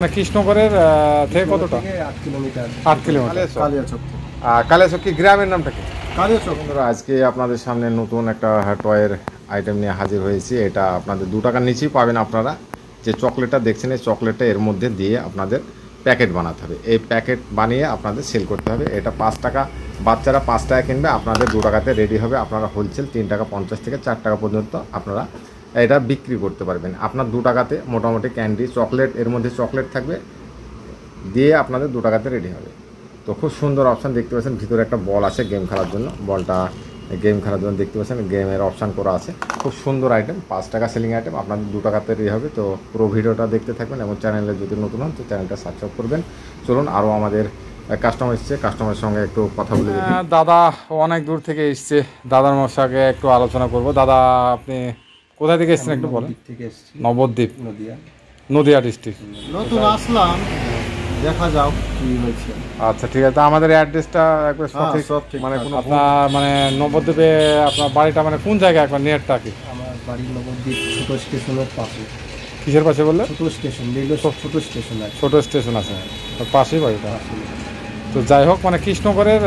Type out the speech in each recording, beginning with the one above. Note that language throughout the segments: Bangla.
কৃষ্ণগড়ের থেকে কতটা? 8 কিলোমিটার। 8 কিলোমিটার। কালিয়াচক। কালিয়াচক কি গ্রামের নামটা কি? কালিয়াচক। আজকে আপনাদের সামনে নতুন একটা টয়ের আইটেম নিয়ে হাজির হয়েছি। এটা আপনাদের 2 টাকার নিচেই পাবেন। আপনারা যে চকলেটটা দেখছেন, এই চকলেটটা এর মধ্যে দিয়ে আপনাদের প্যাকেট বানাতে হবে। এই প্যাকেট বানিয়ে আপনাদের সেল করতে হবে। এটা 5 টাকা, বাচ্চারা 5 টাকা কিনবে, আপনাদের 2 টাকাতে রেডি হবে। আপনারা হোলসেল 3 টাকা 50 থেকে 4 টাকা পর্যন্ত আপনারা এটা বিক্রি করতে পারবেন। আপনার 2 টাকাতে মোটামুটি ক্যান্ডি চকলেট, এর মধ্যে চকলেট থাকবে, দিয়ে আপনাদের 2 টাকাতে রেডি হবে। তো খুব সুন্দর অপশান দেখতে পাচ্ছেন। ভিতরে একটা বল আছে গেম খেলার জন্য, বলটা গেম খেলার জন্য দেখতে পাচ্ছেন, গেমের অপশান করা আছে। খুব সুন্দর আইটেম, 5 টাকা সেলিং আইটেম, আপনাদের 2 টাকাতে রেডি হবে। তো পুরো ভিডিওটা দেখতে থাকবেন এবং চ্যানেলে যদি নতুন হন তো চ্যানেলটা সাবস্ক্রাইব করবেন। চলুন, আরও আমাদের কাস্টমার এসছে, কাস্টমারের সঙ্গে একটু কথা বলে দেখি। দাদা অনেক দূর থেকে এসছে, দাদার সঙ্গে একটু আলোচনা করব। দাদা আপনি কোথা থেকে এসেছেন একটু বলেন? নবদ্বীপ, নদিয়া ডিস্ট্রিক্ট। নতুন আসলাম, দেখা যাও কি হয়েছে। আচ্ছা ঠিক আছে, আমাদের অ্যাড্রেসটা একবার সঠিক, মানে কোনো আপনার মানে নবদ্বীপে আপনার বাড়িটা মানে কোন জায়গায়, একবার নিয়ারটা কি? আমার বাড়ি নবদ্বীপ ছোট স্টেশনের পাশে। কিসের পাশে বললে? ছোট স্টেশন, রেলওয়ে ছোট স্টেশন আছে। ছোট স্টেশন আছে, পাশেই বাড়িটা। তো যাই হোক, মানে কৃষ্ণগড়ের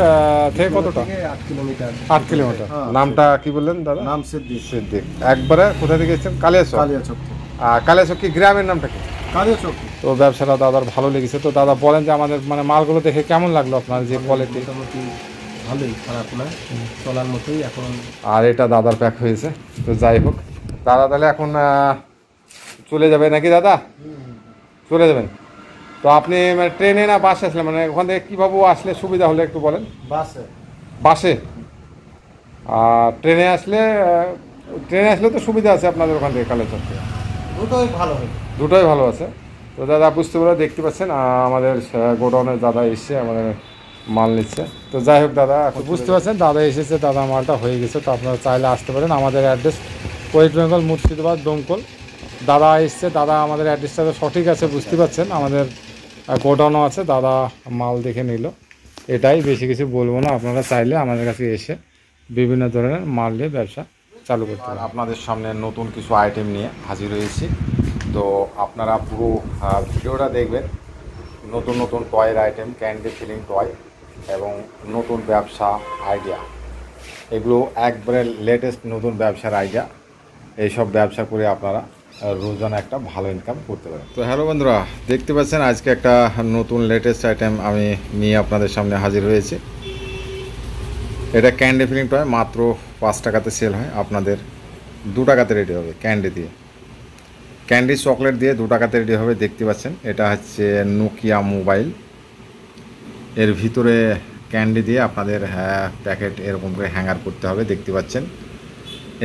থেকে কতটা? 8 কিলোমিটার। 8 কিলোমিটার। নামটা কি বললেন দাদা? নাম সিদ্দিক। সিদ্দিক। একবারে কোথা থেকে এসেছেন? কালিয়াচক। কালিয়াচক। কালিয়াচক কি গ্রামের নামটা কি? কালিয়াচক। তো ব্যবসাটা দাদার ভালো লেগেছে। তো দাদা বলেন যে আমাদের মানে মালগুলো দেখে কেমন লাগলো আপনার, যে কোয়ালিটি? মোটামুটি ভালোই, খারাপ না, চলার মতোই এখন। আর এটা দাদার প্যাক হয়েছে। তো যাই হোক দাদা, তাহলে এখন চলে যাবে নাকি দাদা? চলে যাবেন। তো আপনি মানে ট্রেনে না বাসে আসলে, মানে ওখান থেকে কীভাবে আসলে সুবিধা হলে একটু বলেন? বাসে। বাসে? ট্রেনে আসলে, ট্রেনে আসলে তো সুবিধা আছে আপনাদের ওখান থেকে কালিয়াচক থেকে? দুটোই ভালো হয়। দুটোই ভালো আছে। তো দাদা বুঝতে পারে, দেখতে পাচ্ছেন আমাদের গোডাউনে দাদা এসছে, আমাদের মাল নিচ্ছে। তো যাই হোক দাদা বুঝতে পারছেন, দাদা এসেছে, দাদা মালটা হয়ে গেছে। তো আপনারা চাইলে আসতে পারেন। আমাদের অ্যাড্রেস ওয়েস্ট বেঙ্গল, মুর্শিদাবাদ, দমকল। দাদা এসছে, দাদা আমাদের অ্যাড্রেসটা তো সঠিক আছে, বুঝতে পারছেন। আমাদের গোডাউনও আছে, দাদা মাল দেখে নিল। এটাই, বেশি কিছু বলবো না। আপনারা চাইলে আমাদের কাছে এসে বিভিন্ন ধরনের মাল নিয়ে ব্যবসা চালু করতে পারেন। আপনাদের সামনে নতুন কিছু আইটেম নিয়ে হাজির হয়েছি। তো আপনারা পুরো ভিডিওটা দেখবেন। নতুন নতুন টয়ের আইটেম, ক্যান্ডি ফিলিং টয় এবং নতুন ব্যবসা আইডিয়া, এগুলো একবারে লেটেস্ট নতুন ব্যবসার আইডিয়া। এইসব ব্যবসা করে আপনারা রোজানা একটা ভালো ইনকাম করতে পারেন। তো হ্যালো বন্ধুরা, দেখতে পাচ্ছেন আজকে একটা নতুন লেটেস্ট আইটেম আমি নিয়ে আপনাদের সামনে হাজির হয়েছি। এটা ক্যান্ডি ফিলিং টয়, মাত্র 5 টাকাতে সেল হয়। আপনাদের 2 টাকাতে রেডি হবে ক্যান্ডি দিয়ে, ক্যান্ডি চকলেট দিয়ে 2 টাকাতে রেডি হবে। দেখতে পাচ্ছেন এটা হচ্ছে নোকিয়া মোবাইল, এর ভিতরে ক্যান্ডি দিয়ে আপনাদের প্যাকেট এরকম করে হ্যাঙ্গার করতে হবে। দেখতে পাচ্ছেন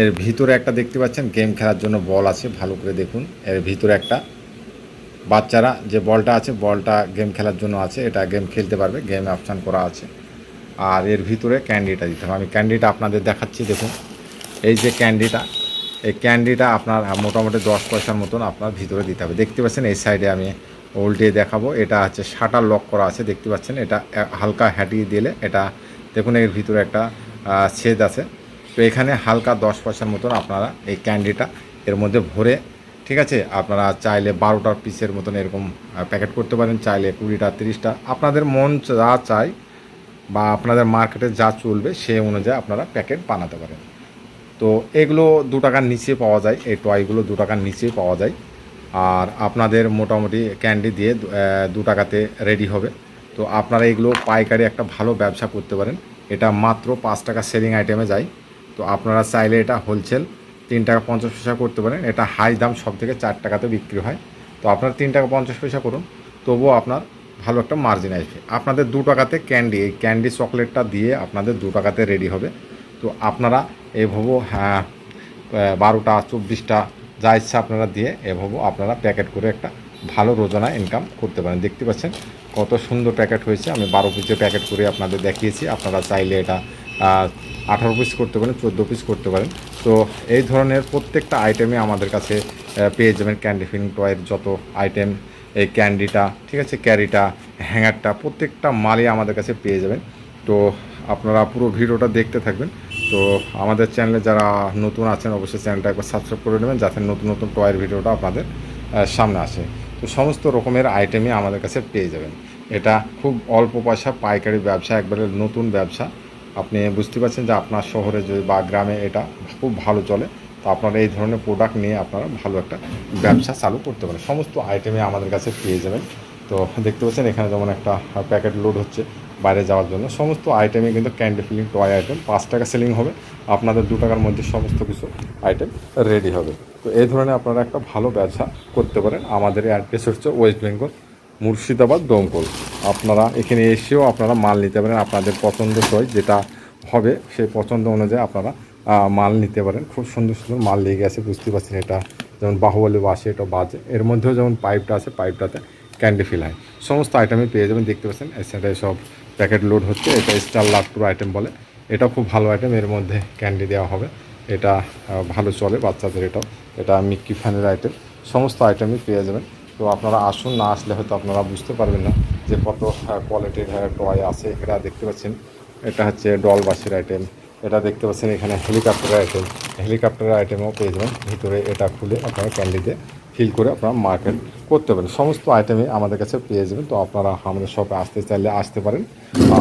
এর ভিতরে একটা, দেখতে পাচ্ছেন গেম খেলার জন্য বল আছে, ভালো করে দেখুন। এর ভিতরে একটা বাচ্চারা যে বলটা আছে, বলটা গেম খেলার জন্য আছে, এটা গেম খেলতে পারবে, গেমে অপশান করা আছে। আর এর ভিতরে ক্যান্ডিটা দিতে হবে। আমি ক্যান্ডিটা আপনাদের দেখাচ্ছি, দেখুন। এই যে ক্যান্ডিটা, এই ক্যান্ডিটা আপনার মোটামুটি 10 পয়সার মতন আপনার ভিতরে দিতে হবে। দেখতে পাচ্ছেন এই সাইডে আমি উল্টিয়ে দেখাবো, এটা হচ্ছে শাটার লক করা আছে। দেখতে পাচ্ছেন এটা হালকা হ্যাটিয়ে দিলে এটা, দেখুন এর ভিতরে একটা ছেদ আছে। তো এখানে হালকা 10 পয়সার মতন আপনারা এই ক্যান্ডিটা এর মধ্যে ভরে, ঠিক আছে, আপনারা চাইলে 12টার পিসের মতন এরকম প্যাকেট করতে পারেন, চাইলে 20টা 30টা, আপনাদের মন যা চাই বা আপনাদের মার্কেটে যা চলবে সেই অনুযায়ী আপনারা প্যাকেট বানাতে পারেন। তো এগুলো 2 টাকার নিচে পাওয়া যায়, এই টয়গুলো 2 টাকার নিচে পাওয়া যায়। আর আপনাদের মোটামুটি ক্যান্ডি দিয়ে 2 টাকাতে রেডি হবে। তো আপনারা এগুলো পাইকারি একটা ভালো ব্যবসা করতে পারেন। এটা মাত্র 5 টাকা সেলিং আইটেমে যায়। তো আপনারা চাইলে এটা হোলসেল 3 টাকা 50 পয়সা করতে পারেন। এটা হাই দাম, সব থেকে 4 টাকাতে বিক্রি হয়। তো আপনারা 3 টাকা 50 পয়সা করুন, তবুও আপনার ভালো একটা মার্জিন আসবে। আপনাদের 2 টাকাতে ক্যান্ডি, এই ক্যান্ডি চকলেটটা দিয়ে আপনাদের 2 টাকাতে রেডি হবে। তো আপনারা এভাবে 12টা 24টা যা ইচ্ছা আপনারা দিয়ে এভাবে আপনারা প্যাকেট করে একটা ভালো রোজানা ইনকাম করতে পারেন। দেখতে পাচ্ছেন কত সুন্দর প্যাকেট হয়েছে। আমি 12 পিসের প্যাকেট করে আপনাদের দেখিয়েছি। আপনারা চাইলে এটা 18 পিস করতে পারেন, 14 পিস করতে পারেন। তো এই ধরনের প্রত্যেকটা আইটেমে আমাদের কাছে পেয়ে যাবেন। ক্যান্ডি ফিলিং টয়ের যত আইটেম, এই ক্যান্ডিটা, ঠিক আছে, ক্যারিটা, হ্যাঙ্গারটা, প্রত্যেকটা মালই আমাদের কাছে পেয়ে যাবেন। তো আপনারা পুরো ভিডিওটা দেখতে থাকবেন। তো আমাদের চ্যানেলে যারা নতুন আছেন অবশ্যই চ্যানেলটা একবার সাবস্ক্রাইব করে নেবেন, যাতে নতুন নতুন টয়ের ভিডিওটা আপনাদের সামনে আসে। তো সমস্ত রকমের আইটেমই আমাদের কাছে পেয়ে যাবেন। এটা খুব অল্প পয়সা পাইকারি ব্যবসা, একবারে নতুন ব্যবসা। আপনি বুঝতে পারছেন যে আপনার শহরে যদি বা গ্রামে এটা খুব ভালো চলে, তো আপনারা এই ধরনের প্রোডাক্ট নিয়ে আপনারা ভালো একটা ব্যবসা চালু করতে পারেন। সমস্ত আইটেমে আমাদের কাছে পেয়ে যাবেন। তো দেখতে পাচ্ছেন এখানে যেমন একটা প্যাকেট লোড হচ্ছে বাইরে যাওয়ার জন্য। সমস্ত আইটেমে কিন্তু ক্যান্ডি ফিলিং টয় আইটেম 5 টাকা সেলিং হবে, আপনাদের 2 টাকার মধ্যে সমস্ত কিছু আইটেম রেডি হবে। তো এই ধরনের আপনারা একটা ভালো ব্যবসা করতে পারেন। আমাদের অ্যাড্রেস হচ্ছে ওয়েস্ট বেঙ্গল, মুর্শিদাবাদ, দমকল। আপনারা এখানে এসেও আপনারা মাল নিতে পারেন, আপনাদের পছন্দসই যেটা হবে সেই পছন্দ অনুযায়ী আপনারা মাল নিতে পারেন। খুব সুন্দর সুন্দর মাল লেগে গেছে, বুঝতে পারছেন। এটা যেমন বাহুবলী বাসে, এটা বাজে, এর মধ্যেও যেমন পাইপটা আছে, পাইপটাতে ক্যান্ডি ফিল হয়। সমস্ত আইটেমে পেয়ে যাবেন, দেখতে পাচ্ছেন। এছাড়া সব প্যাকেট লোড হচ্ছে, এটা স্টার লাট্টুর আইটেম বলে, এটা খুব ভালো আইটেম, এর মধ্যে ক্যান্ডি দেওয়া হবে, এটা ভালো চলে বাচ্চাদের। এটা মিক্কি ফ্যানের আইটেম, সমস্ত আইটেমই পেয়ে যাবেন। তো আপনারা আসুন, না আসলে হয়তো আপনারা বুঝতে পারবেন না যে কত কোয়ালিটির টয় আছে। এটা দেখতে পাচ্ছেন, এটা হচ্ছে ডলবাসির আইটেম। এটা দেখতে পাচ্ছেন এখানে হেলিকপ্টারের আইটেম, হেলিকপ্টারের আইটেমও পেয়ে যাবেন। ভিতরে এটা খুলে আপনারা ক্যান্ডি দিয়ে ফিল করে আপনারা মার্কেট করতে পারেন। সমস্ত আইটেমই আমাদের কাছে পেয়ে যাবেন। তো আপনারা আমাদের শপে আসতে চাইলে আসতে পারেন।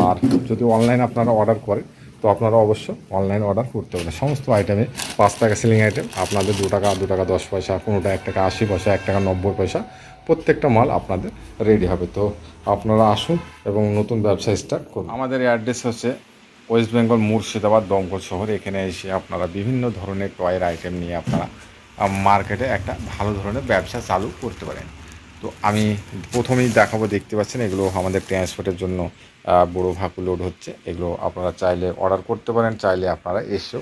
আর যদি অনলাইন আপনারা অর্ডার করেন, তো আপনারা অবশ্য অনলাইন অর্ডার করতে পারেন। সমস্ত আইটেমে 5 টাকা সেলিং আইটেম, আপনাদের 2 টাকা, 2 টাকা 10 পয়সা, কোনোটা 1 টাকা 80 পয়সা, 1 টাকা 90 পয়সা, প্রত্যেকটা মাল আপনাদের রেডি হবে। তো আপনারা আসুন এবং নতুন ব্যবসা স্টার্ট করুন। আমাদের অ্যাড্রেস হচ্ছে ওয়েস্ট বেঙ্গল, মুর্শিদাবাদ, দমকল শহর। এখানে এসে আপনারা বিভিন্ন ধরনের টয়ের আইটেম নিয়ে আপনারা মার্কেটে একটা ভালো ধরনের ব্যবসা চালু করতে পারেন। তো আমি প্রথমেই দেখাবো, দেখতে পাচ্ছেন এগুলো আমাদের ট্রান্সপোর্টের জন্য বড়ো ভাকু লোড হচ্ছে। এগুলো আপনারা চাইলে অর্ডার করতে পারেন, চাইলে আপনারা এসেও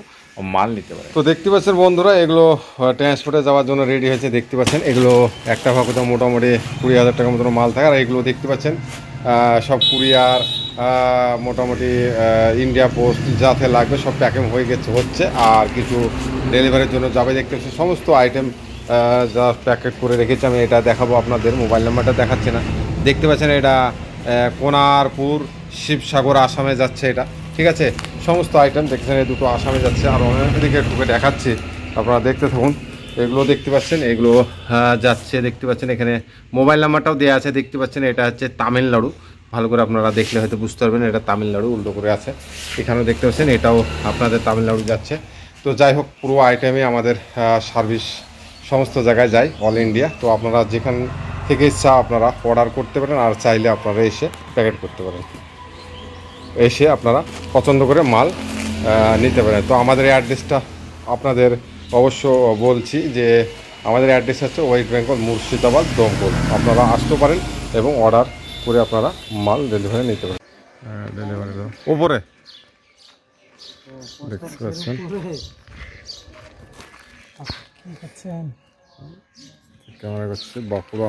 মাল নিতে পারেন। তো দেখতে পাচ্ছেন বন্ধুরা, এগুলো ট্রান্সপোর্টে যাওয়ার জন্য রেডি হয়েছে। দেখতে পাচ্ছেন এগুলো একটা ভাকুতে মোটামুটি 20,000 টাকার মতো মাল থাকে। আর এগুলো দেখতে পাচ্ছেন সব কুরিয়ার, মোটামুটি ইন্ডিয়া পোস্ট যাতে লাগবে সব প্যাকিং হয়ে হচ্ছে। আর কিছু ডেলিভারির জন্য যাবে। দেখতে পাচ্ছেন সমস্ত আইটেম যা প্যাকেট করে রেখেছি। আমি এটা দেখাবো আপনাদের, মোবাইল নাম্বারটা দেখাচ্ছে না। দেখতে পাচ্ছেন এটা কোনারপুর, শিবসাগর, আসামে যাচ্ছে এটা, ঠিক আছে। সমস্ত আইটেম দেখছেন, এই দুটো আসামে যাচ্ছে। আর অনেকদিকে ঢুকে দেখাচ্ছি, আপনারা দেখতে থাকুন। এগুলো দেখতে পাচ্ছেন, এগুলো যাচ্ছে। দেখতে পাচ্ছেন এখানে মোবাইল নাম্বারটাও দেওয়া আছে। দেখতে পাচ্ছেন এটা হচ্ছে তামিলনাড়ু, ভালো করে আপনারা দেখলে হয়তো বুঝতে পারবেন এটা তামিলনাড়ু, উল্টো করে আছে। এখানেও দেখতে পাচ্ছেন এটাও আপনাদের তামিলনাড়ু যাচ্ছে। তো যাই হোক, পুরো আইটেমে আমাদের সার্ভিস সমস্ত জায়গায় যায়, অল ইন্ডিয়া। তো আপনারা যেখান থেকে ইচ্ছা আপনারা অর্ডার করতে পারেন, আর চাইলে আপনারা এসে প্যাকেট করতে পারেন, এসে আপনারা পছন্দ করে মাল নিতে পারেন। তো আমাদের অ্যাড্রেসটা আপনাদের অবশ্য বলছি যে আমাদের অ্যাড্রেস হচ্ছে ওয়েস্ট বেঙ্গল, মুর্শিদাবাদ, দমকল। আপনারা আসতে পারেন এবং অর্ডার করে আপনারা মাল ডেলিভারি নিতে পারেন। ডেলিভারি উপরে দেখতে পাচ্ছেন, ক্যামেরা করছে বাঁকুড়া।